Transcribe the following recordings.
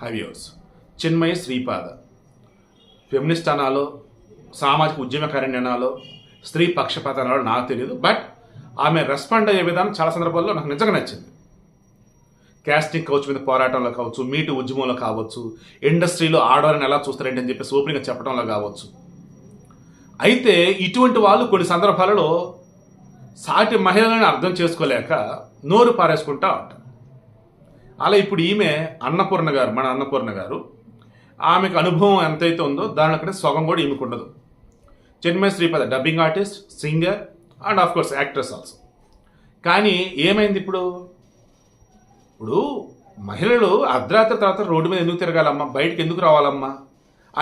హవ్యూర్స్ Chinmayi Sripada feminist అనాలో సామాజిక ఉద్యమకారిణి అనాలో స్త్రీ పక్షపాత అనాలో నాకు తెలియదు. బట్ ఆమె రెస్పాండ్ అయ్యే విధానం చాలా సందర్భాల్లో నాకు నిజంగా నచ్చింది. క్యాస్టింగ్ కౌచ్ మీద పోరాటంలో కావచ్చు, మీటు ఉద్యమంలో కావచ్చు, ఇండస్ట్రీలో ఆడవారిని ఎలా చూస్తారంటే అని చెప్పేసి ఓపెనింగ్గా చెప్పడంలో కావచ్చు. అయితే ఇటువంటి వాళ్ళు కొన్ని సందర్భాలలో సాటి మహిళలను అర్థం చేసుకోలేక నోరు పారేసుకుంటా ఉంటారు. అలా ఇప్పుడు ఈమె అన్నపూర్ణ గారు, మన అన్నపూర్ణ గారు, ఆమెకు అనుభవం ఎంతైతే ఉందో దానిలో కంటే సగం కూడా ఈమెకు ఉండదు. Chinmayi Sripada dubbing artist, singer and of course actress also. కానీ ఏమైంది ఇప్పుడు మహిళలు అర్ధరాత్రి తర్వాత రోడ్డు మీద ఎందుకు తిరగాలమ్మా, బయటకు ఎందుకు రావాలమ్మా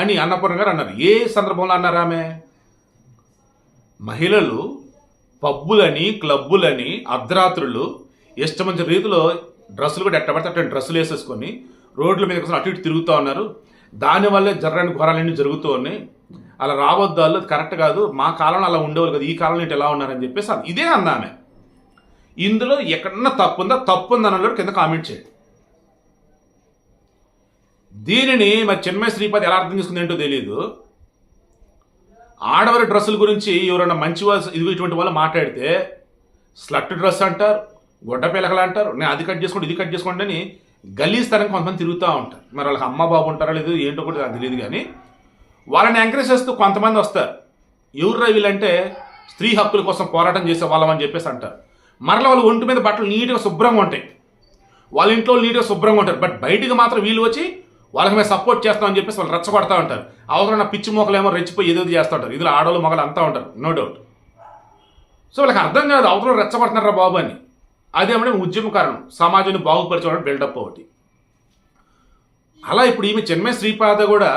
అని అన్నపూర్ణ గారు అన్నారు. ఏ సందర్భంలో అన్నారు ఆమె? మహిళలు పబ్బులని, క్లబ్బులని, అర్ధరాత్రులు ఇష్టమంచిన రీతిలో డ్రెస్సులు కూడా ఎట్టబడితే అట్లా డ్రెస్సులు వేసేసుకొని రోడ్ల మీద కోసం అటు ఇటు తిరుగుతూ ఉన్నారు. దానివల్లే జర్రని ఘోరాలన్నీ జరుగుతూ ఉన్నాయి. అలా రావద్దు, వాళ్ళు కరెక్ట్ కాదు, మా కాలంలో అలా ఉండేవాళ్ళు కదా, ఈ కాలంలో ఇటు ఎలా ఉన్నారని చెప్పేసి ఇదే అందామె. ఇందులో ఎక్కడన్నా తప్పు ఉందన్నాడు కింద కామెంట్ చేయండి. దీనిని మరి చిన్మయి శ్రీపాద ఎలా అర్థం చేసుకుంది ఏంటో తెలియదు. ఆడవారి డ్రెస్సుల గురించి ఎవరైనా మంచి వాళ్ళు ఇటువంటి వాళ్ళు మాట్లాడితే స్లట్ డ్రెస్ అంటారు, గొడ్డ పిలకలు అంటారు, నేను అది కట్ చేసుకోండి ఇది కట్ చేసుకోండి అని గలీస్తారని కొంతమంది తిరుగుతూ ఉంటారు. మరి వాళ్ళకి అమ్మ బాబు ఉంటారో లేదు ఏంటో కూడా నాకు తెలియదు. కానీ వాళ్ళని ఎంకరేజ్ చేస్తూ కొంతమంది వస్తారు. ఎవరు వీళ్ళంటే స్త్రీ హక్కుల కోసం పోరాటం చేసే వాళ్ళమని చెప్పేసి అంటారు. మరలా వాళ్ళు ఒంటి మీద బట్టలు నీట్గా శుభ్రంగా ఉంటాయి, వాళ్ళ ఇంట్లో నీట్గా శుభ్రంగా ఉంటారు. బట్ బయటికి మాత్రం వీళ్ళు వచ్చి వాళ్ళకి మేము సపోర్ట్ చేస్తామని చెప్పేసి వాళ్ళు రెచ్చగొడతా ఉంటారు. అవసరమైన పిచ్చి మోకలేమో రెచ్చిపోయి ఏదో చేస్తూ ఉంటారు. ఇందులో ఆడవాళ్ళు మగలు అంతా ఉంటారు, నో డౌట్. సో వాళ్ళకి అర్థం కాదు అవతల రెచ్చగొడుతున్నారా బాబు అని. అదేమంటే ఉద్యమ కారణం, సమాజాన్ని బాగుపరచడం బిల్డప్ ఒకటి. అలా ఇప్పుడు ఈమె చిన్మయి శ్రీపాద కూడా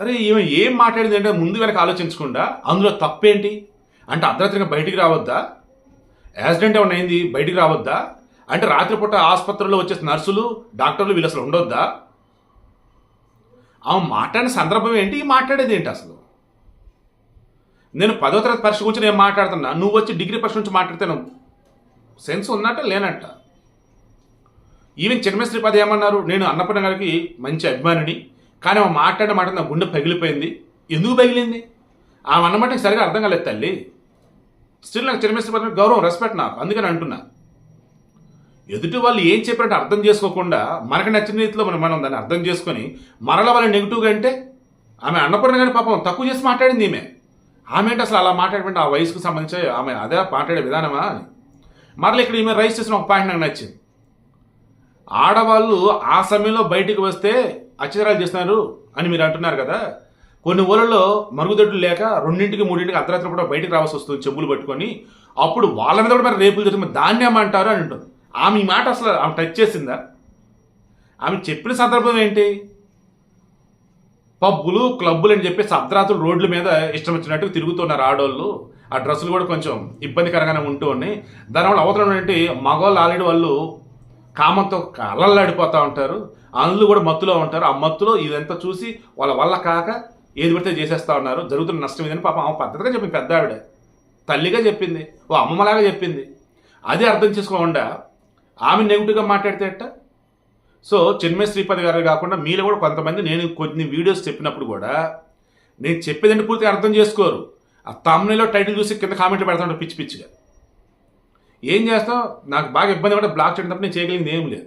అరే ఈమె ఏం మాట్లాడింది అంటే ముందు వెనక ఆలోచించకుండా అందులో తప్పేంటి అంటే అర్ధరాత్రిగా బయటికి రావద్దా, యాక్సిడెంట్ ఏమైనా అయింది బయటికి రావద్దా అంటే రాత్రిపూట ఆసుపత్రిలో వచ్చేసి నర్సులు డాక్టర్లు వీళ్ళు అసలు ఉండొద్దా? ఆమె మాట్లాడిన సందర్భం ఏంటి, మాట్లాడేది ఏంటి అసలు? నేను 10వ తరగతి పరీక్ష గురించి నేను మాట్లాడుతున్నా, నువ్వు వచ్చి డిగ్రీ పరీక్ష గురించి మాట్లాడితే సెన్స్ ఉన్నట్ట లేనట్ట? ఈవెన్ చిన్మయి శ్రీపాద ఏమన్నారు, నేను అన్నపూర్ణ గారికి మంచి అభిమానిని, కానీ ఆమె మాట్లాడిన మాట నా గుండె పగిలిపోయింది. ఎందుకు పగిలింది? ఆమె అన్నమాట నాకు సరిగా అర్థం కాలేదు తల్లి. స్టిల్ నాకు చిన్మయి శ్రీపాద గౌరవం, రెస్పెక్ట్ నాకు, అందుకని అంటున్నా. ఎదుటి వాళ్ళు ఏం చెప్పినట్టు అర్థం చేసుకోకుండా మనకు నచ్చిన రీతిలో మనం దాన్ని అర్థం చేసుకొని మరలా వాళ్ళని నెగిటివ్గా అంటే ఆమె అన్నపూర్ణ గారి పాపం తక్కువ చేసి మాట్లాడింది ఈమె. ఆమె ఏంటి అసలు అలా మాట్లాడమంటే ఆ వయసుకు సంబంధించి ఆమె అదే మాట్లాడే విధానమా అని. మరలా ఇక్కడ ఈమె రైస్ చేసిన ఒక పాయింట్ నాకు నచ్చింది. ఆడవాళ్ళు ఆ సమయంలో బయటికి వస్తే అత్యాచారాలు చేస్తున్నారు అని మీరు అంటున్నారు కదా. కొన్ని ఊళ్ళలో మరుగుదొడ్లు లేక 2ంటికి 3ంటికి అర్ధరాత్రి కూడా బయటికి రావాల్సి వస్తుంది చెప్పులు పట్టుకొని. అప్పుడు వాళ్ళ మీద కూడా మరి రేపులు జరుగుతుంది, దాన్ని ఏమంటారు అని అంటుంది. ఆమె ఈ మాట అసలు ఆమె టచ్ చేసిందా? ఆమె చెప్పిన సందర్భం ఏంటి? పబ్బులు క్లబ్బులు అని చెప్పేసి అర్ధరాత్రులు రోడ్ల మీద ఇష్టం వచ్చినట్టు తిరుగుతున్నారు ఆడవాళ్ళు. ఆ డ్రెస్సులు కూడా కొంచెం ఇబ్బందికరంగానే ఉంటూ ఉన్నాయి. దానివల్ల అవతల ఏంటి మగవాళ్ళు ఆల్రెడీ వాళ్ళు కామంతో అల్లల్లాడిపోతూ ఉంటారు, అందులో కూడా మత్తులో ఉంటారు. ఆ మత్తులో ఇదంతా చూసి వాళ్ళ వల్ల కాక ఏది పడితే చేసేస్తూ ఉన్నారు, జరుగుతున్న నష్టం ఇదని పాపం ఆమె పద్ధతిగా చెప్పింది. పెద్ద ఆవిడ తల్లిగా చెప్పింది, ఓ అమ్మలాగా చెప్పింది. అది అర్థం చేసుకోకుండా ఆమె నెగిటివ్గా మాట్లాడితే ఎట్ట? సో చిన్మయి శ్రీపాద గారు కాకుండా మీలో కూడా కొంతమంది నేను కొన్ని వీడియోస్ చెప్పినప్పుడు కూడా నేను చెప్పేదంటే పూర్తిగా అర్థం చేసుకోరు. ఆ తమ్మునిలో టైటిల్ చూసి కింద కామెంట్లు పెడతాను పిచ్చి పిచ్చిగా. ఏం చేస్తాం, నాకు బాగా ఇబ్బంది కూడా బ్లాక్ చేయడం తప్ప నేను చేయగలిగింది ఏం లేదు.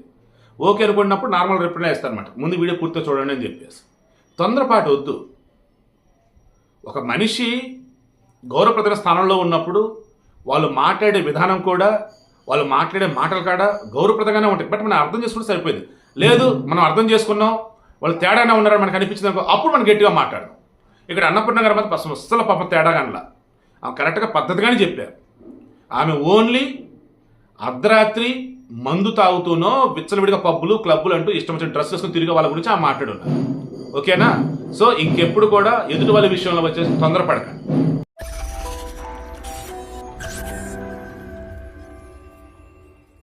ఓకే అనుకున్నప్పుడు నార్మల్ రిప్లై ఇస్తాను అనమాట, ముందు వీడియో పూర్తిగా చూడండి అని చెప్పేసి. తొందరపాటు వద్దు. ఒక మనిషి గౌరవప్రదమైన స్థానంలో ఉన్నప్పుడు వాళ్ళు మాట్లాడే విధానం కూడా, వాళ్ళు మాట్లాడే మాటలు కూడా గౌరవప్రదంగానే ఉంటాయి. బట్ మనం అర్థం చేసుకుంటే సరిపోయింది. లేదు మనం అర్థం చేసుకున్నాం, వాళ్ళు తేడానే ఉన్నారని మనకు అనిపించింది అనుకో, అప్పుడు మనం గట్టిగా మాట్లాడడం. ఇక్కడ అన్నపూర్ణ గారి మధ్య అస్సలు పాపం తేడా అనలా. ఆమె కరెక్ట్గా పద్ధతిగానే చెప్పారు. ఆమె ఓన్లీ అర్ధరాత్రి మందు తాగుతూనో విచ్చలవిడిగా పబ్బులు క్లబ్బులు అంటూ ఇష్టం వచ్చిన డ్రెస్ వేసుకుని తిరిగే వాళ్ళ గురించి ఆమె మాట్లాడున్నారు. ఓకేనా? సో ఇంకెప్పుడు కూడా ఎదుటి వాళ్ళ విషయంలో వచ్చేసి తొందరపడకండి.